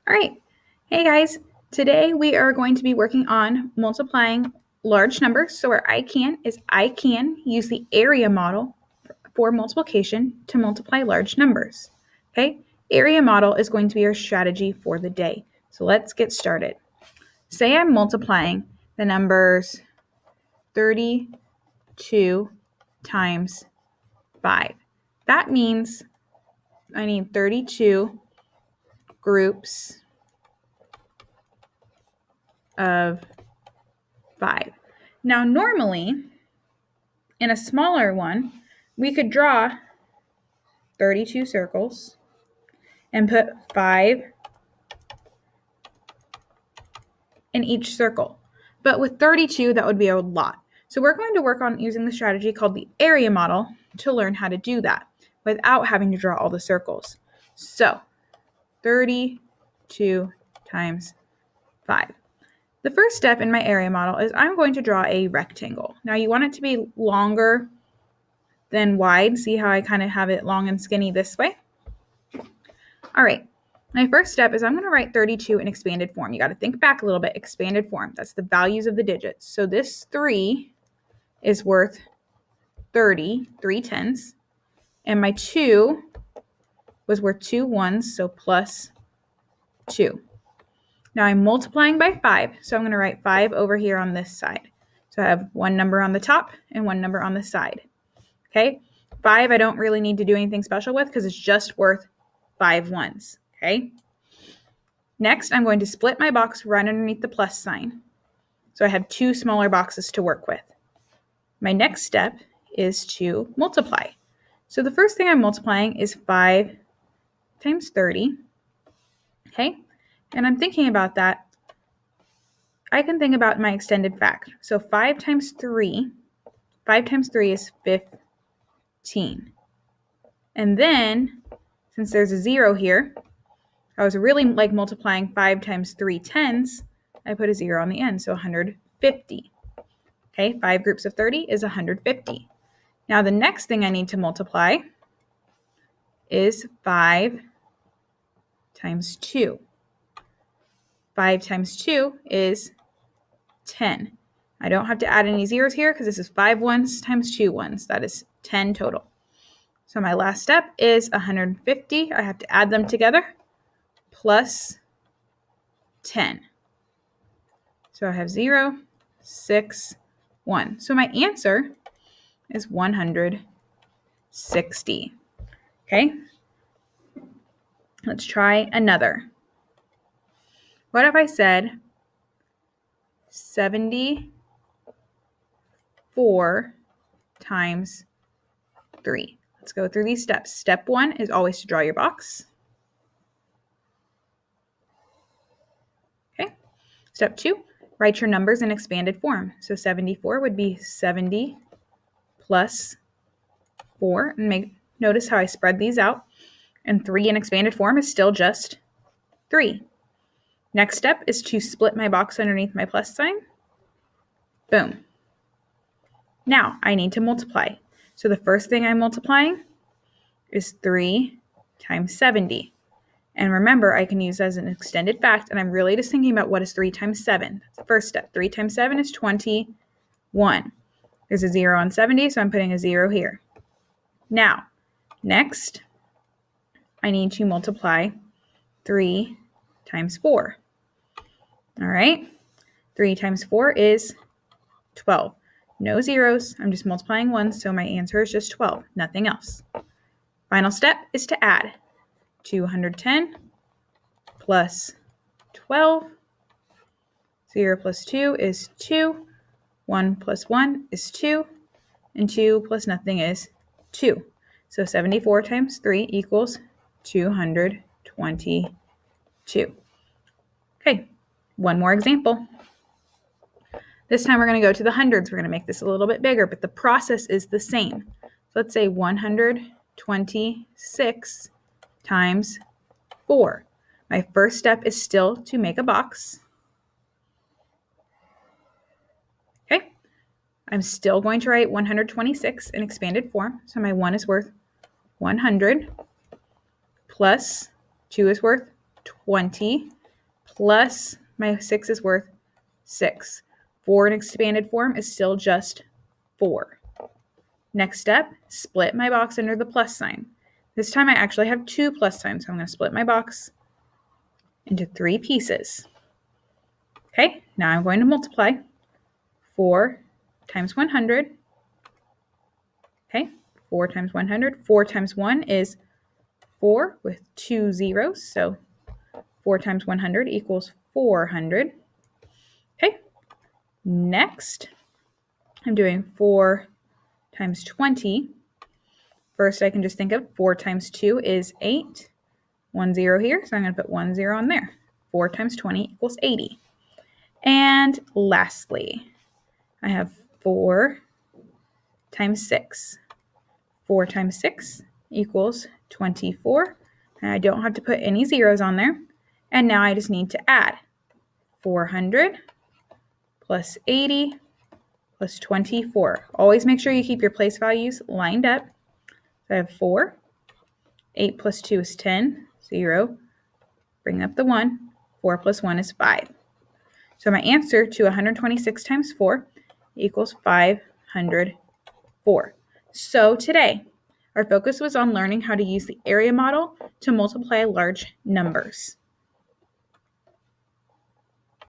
All right. Hey guys, today we are going to be working on multiplying large numbers. So where I can use the area model for multiplication to multiply large numbers. Okay? Area model is going to be our strategy for the day. So let's get started. Say I'm multiplying the numbers 32 times 5. That means I need 32 groups of 5. Now, normally, in a smaller one, we could draw 32 circles and put 5 in each circle. But with 32, that would be a lot. So we're going to work on using the strategy called the area model to learn how to do that without having to draw all the circles. So 32 times 5. The first step in my area model is I'm going to draw a rectangle. Now you want it to be longer than wide. See how I kind of have it long and skinny this way? All right. My first step is I'm going to write 32 in expanded form. You got to think back a little bit. Expanded form. That's the values of the digits. So this 3 is worth 30, 3 tens. And my 2 was worth 2 ones, so plus 2. Now I'm multiplying by 5, so I'm going to write 5 over here on this side. So I have one number on the top and one number on the side. Okay? 5 I don't really need to do anything special with because it's just worth 5 ones. Okay? Next, I'm going to split my box right underneath the plus sign. So I have 2 smaller boxes to work with. My next step is to multiply. So the first thing I'm multiplying is 5 times 30. Okay? And I'm thinking about that. I can think about my extended fact. So 5 times 3 is 15. And then, since there's a 0 here, I was really like multiplying 5 times 3 tens. I put a 0 on the end, so 150. Okay, 5 groups of 30 is 150. Now the next thing I need to multiply is 5 times 2. 5 times 2 is 10. I don't have to add any zeros here because this is 5 ones times 2 ones. That is 10 total. So my last step is 150. I have to add them together plus 10. So I have 0, 6, 1. So my answer is 160. Okay? Let's try another. What if I said 74 times 3? Let's go through these steps. Step 1 is always to draw your box. Okay. Step 2, write your numbers in expanded form. So 74 would be 70 plus 4. And notice how I spread these out. And 3 in expanded form is still just 3. Next step is to split my box underneath my plus sign. Boom. Now I need to multiply. So the first thing I'm multiplying is 3 times 70. And remember, I can use as an extended fact, and I'm really just thinking about what is 3 times 7. That's the first step. 3 times 7 is 21. There's a 0 on 70, so I'm putting a 0 here. Now, next, I need to multiply 3 times 4. All right? 3 times 4 is 12. No zeros. I'm just multiplying ones, so my answer is just 12. Nothing else. Final step is to add. 210 plus 12. 0 plus 2 is 2. 1 plus 1 is 2. And 2 plus nothing is 2. So 74 times 3 equals 222. Okay, one more example. This time we're going to go to the hundreds. We're going to make this a little bit bigger, but the process is the same. So let's say 126 times 4. My first step is still to make a box. Okay, I'm still going to write 126 in expanded form. So my 1 is worth 100 plus 2 is worth 20 plus my 6 is worth 6. 4 in expanded form is still just 4. Next step, split my box under the plus sign. This time I actually have 2 plus signs, so I'm going to split my box into 3 pieces. Okay, now I'm going to multiply 4 times 100. Okay, 4 times 100. 4 times 1 is 4 with 2 zeros, so 4 times 100 equals 400. Okay, next I'm doing 4 times 20. First, I can just think of 4 times 2 is 8. 1 0 here, so I'm going to put 1 0 on there. 4 times 20 equals 80. And lastly, I have 4 times 6. 4 times 6 equals 24. And I don't have to put any zeros on there. And now I just need to add 400 plus 80 plus 24. Always make sure you keep your place values lined up. So I have 4. 8 plus 2 is 10. 0. Bring up the 1. 4 plus 1 is 5. So my answer to 126 times 4 equals 504. So today, our focus was on learning how to use the area model to multiply large numbers.